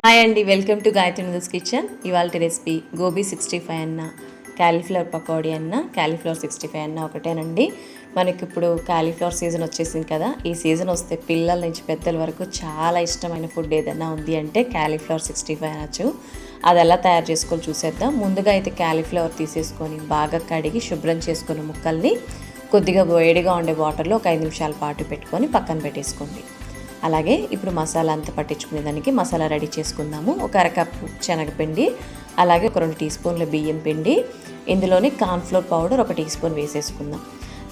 Hi అండి, welcome to Gayatri Nandu's kitchen. ఇవాళ recipe gobi 65 అన్న, క్యాలీఫ్లవర్ పకోడీ అన్న, క్యాలీఫ్లవర్ 65 అన్న ఒకటేనండి. మనకి ఇప్పుడు క్యాలీఫ్లవర్ సీజన్ వచ్చేసింది కదా. ఈ సీజన్ వస్తే పిల్లల నుంచి పెద్దల వరకు చాలా ఇష్టమైన ఫుడ్ ఏదైనా ఉంది అంటే క్యాలీఫ్లవర్ 65 అనొచ్చు. అది ఎలా తయారు చేసుకొని చూసేద్దాం. ముందుగా అయితే క్యాలీఫ్లవర్ తీసేసుకొని బాగా కడిగి శుభ్రం చేసుకున్న ముక్కల్ని కొద్దిగా వేడిగా ఉండే వాటర్లో ఒక 5 నిమిషాల పాటు పెట్టుకొని పక్కన పెట్టేసుకోండి. అలాగే ఇప్పుడు మసాలా అంతా పట్టించుకునే దానికి మసాలా రెడీ చేసుకుందాము. ఒక అరకప్పు శనగపిండి, అలాగే ఒక 2 టీ స్పూన్ల బియ్యం పిండి, ఇందులోని కార్న్ఫ్లోర్ పౌడర్ 1 టీ స్పూన్ వేసేసుకుందాం.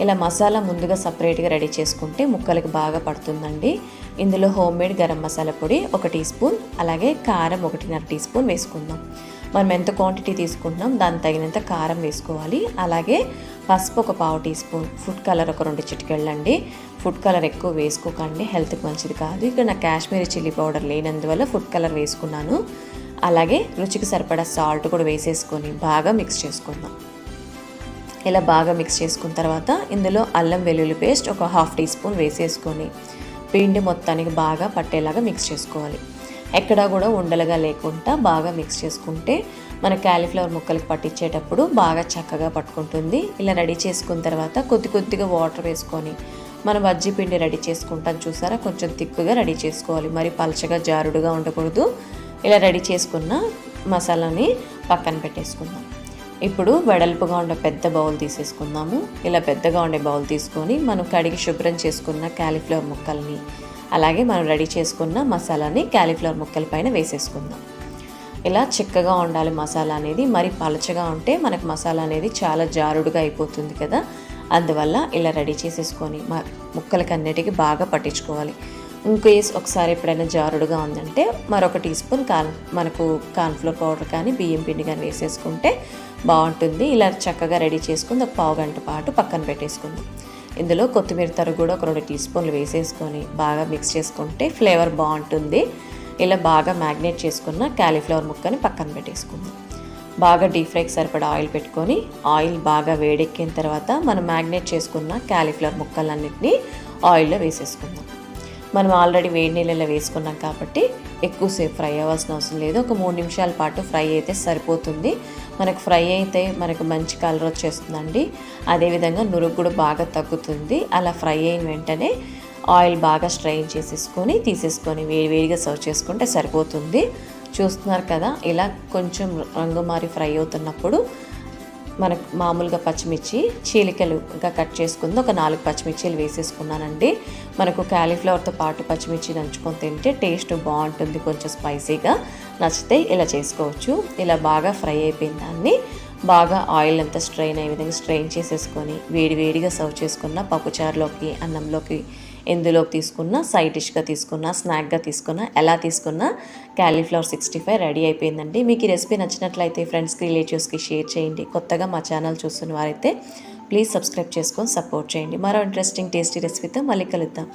ఇలా మసాలా ముందుగా సపరేట్గా రెడీ చేసుకుంటే ముక్కలకి బాగా పడుతుందండి. ఇందులో హోమ్మేడ్ గరం మసాలా పొడి 1 టీ స్పూన్, అలాగే కారం 1.5 టీ స్పూన్ వేసుకుందాం. మనం ఎంత క్వాంటిటీ తీసుకుంటున్నాం దానికి తగినంత కారం వేసుకోవాలి. అలాగే పసుపు 1 పావు టీ స్పూన్, ఫుడ్ కలర్ ఒక 2 చిటికెళ్ళండి. ఫుడ్ కలర్ ఎక్కువ వేసుకోకండి, హెల్త్కి మంచిది కాదు. ఇక్కడ నా కాశ్మీరీ చిల్లీ పౌడర్ లేనందువల్ల ఫుడ్ కలర్ వేసుకున్నాను. అలాగే రుచికి సరిపడా సాల్ట్ కూడా వేసేసుకొని బాగా మిక్స్ చేసుకుందాం. ఇలా బాగా మిక్స్ చేసుకున్న తర్వాత ఇందులో అల్లం వెల్లుల్లి పేస్ట్ ఒక 1/2 టీ స్పూన్ వేసేసుకొని పిండి మొత్తానికి బాగా పట్టేలాగా మిక్స్ చేసుకోవాలి. ఎక్కడా కూడా ఉండలుగా లేకుండా బాగా మిక్స్ చేసుకుంటే మన క్యాలీఫ్లవర్ ముక్కలకి పట్టించేటప్పుడు బాగా చక్కగా పట్టుకుంటుంది. ఇలా రెడీ చేసుకున్న తర్వాత కొద్దిగా వాటర్ వేసుకొని మనం బజ్జీ పిండి రెడీ చేసుకుంటాం చూసారా, కొంచెం థిక్గా రెడీ చేసుకోవాలి, మరి పలచగా జారుడుగా ఉండకూడదు. ఇలా రెడీ చేసుకున్న మసాలాని పక్కన పెట్టేసుకుందాం. ఇప్పుడు వెడల్పుగా ఉండే పెద్ద బౌల్ తీసేసుకుందాము. ఇలా పెద్దగా ఉండే బౌల్ తీసుకొని మనం కడిగి శుభ్రం చేసుకున్న క్యాలీఫ్లవర్ ముక్కల్ని, అలాగే మనం రెడీ చేసుకున్న మసాలాని క్యాలీఫ్లవర్ ముక్కల పైన వేసేసుకుందాం. ఇలా చిక్కగా ఉండాలి మసాలా అనేది, మరి పలచగా ఉంటే మనకు మసాలా అనేది చాలా జారుడుగా అయిపోతుంది కదా. అందువల్ల ఇలా రెడీ చేసేసుకొని ముక్కలకి అన్నిటికీ బాగా పట్టించుకోవాలి. ఇంకేస్ ఒకసారి ఎప్పుడైనా జారుడుగా ఉందంటే మరొక టీ స్పూన్ మనకు కార్న్ఫ్లోర్ పౌడర్ కానీ బియ్యం పిండి కానీ వేసేసుకుంటే బాగుంటుంది. ఇలా చక్కగా రెడీ చేసుకుని ఒక పావు గంట పాటు పక్కన పెట్టేసుకుందాం. ఇందులో కొత్తిమీర తరుగు కూడా ఒక 2 టీ స్పూన్లు వేసేసుకొని బాగా మిక్స్ చేసుకుంటే ఫ్లేవర్ బాగుంటుంది. ఇలా బాగా మ్యాగ్నేట్ చేసుకున్న క్యాలీఫ్లవర్ ముక్కని పక్కన పెట్టేసుకుందాం. బాగా డీప్ ఫ్రైకి సరిపడా ఆయిల్ పెట్టుకొని ఆయిల్ బాగా వేడెక్కిన తర్వాత మనం మ్యాగ్నేట్ చేసుకున్న క్యాలీఫ్లవర్ ముక్కలన్నింటినీ ఆయిల్లో వేసేసుకుందాం. మనం ఆల్రెడీ వేడి నీళ్ళలో వేసుకున్నాం కాబట్టి ఎక్కువసేపు ఫ్రై అవ్వాల్సిన అవసరం లేదు. ఒక 3 నిమిషాల పాటు ఫ్రై అయితే సరిపోతుంది. మనకు ఫ్రై అయితే మనకు మంచి కలర్ వచ్చేస్తుందండి. అదేవిధంగా నురుగు కూడా బాగా తగ్గుతుంది. అలా ఫ్రై అయిన వెంటనే ఆయిల్ బాగా స్ట్రెయిన్ చేసేసుకొని తీసేసుకొని వేడిగా సర్వ్ చేసుకుంటే సరిపోతుంది. చూస్తున్నారు కదా, ఇలా కొంచెం రంగు మారి ఫ్రై అవుతున్నప్పుడు మనకు మామూలుగా పచ్చిమిర్చి చీలికలుగా కట్ చేసుకుంది ఒక 4 పచ్చిమిర్చీలు వేసేసుకున్నానండి. మనకు క్యాలీఫ్లవర్తో పాటు పచ్చిమిర్చి దంచుకొని తింటే టేస్ట్ బాగుంటుంది, కొంచెం స్పైసీగా. నచ్చితే ఇలా చేసుకోవచ్చు. ఇలా బాగా ఫ్రై అయిపోయిన దాన్ని బాగా ఆయిల్ అంతా స్ట్రెయిన్ అయ్యే విధంగా స్ట్రెయిన్ చేసేసుకొని వేడిగా సర్వ్ చేసుకున్న పప్పుచారులోకి, అన్నంలోకి, ఎందులోకి తీసుకున్న, సైడ్ డిష్గా తీసుకున్న, స్నాక్గా తీసుకున్న, ఎలా తీసుకున్న క్యాలీఫ్లవర్ 65 రెడీ అయిపోయిందండి. మీకు ఈ రెసిపీ నచ్చినట్లయితే ఫ్రెండ్స్కి, రిలేటివ్స్కి షేర్ చేయండి. కొత్తగా మా ఛానల్ చూస్తున్న వారైతే ప్లీజ్ సబ్స్క్రైబ్ చేసుకొని సపోర్ట్ చేయండి. మరో ఇంట్రెస్టింగ్ టేస్టీ రెసిపీతో మళ్ళీ కలుద్దాం.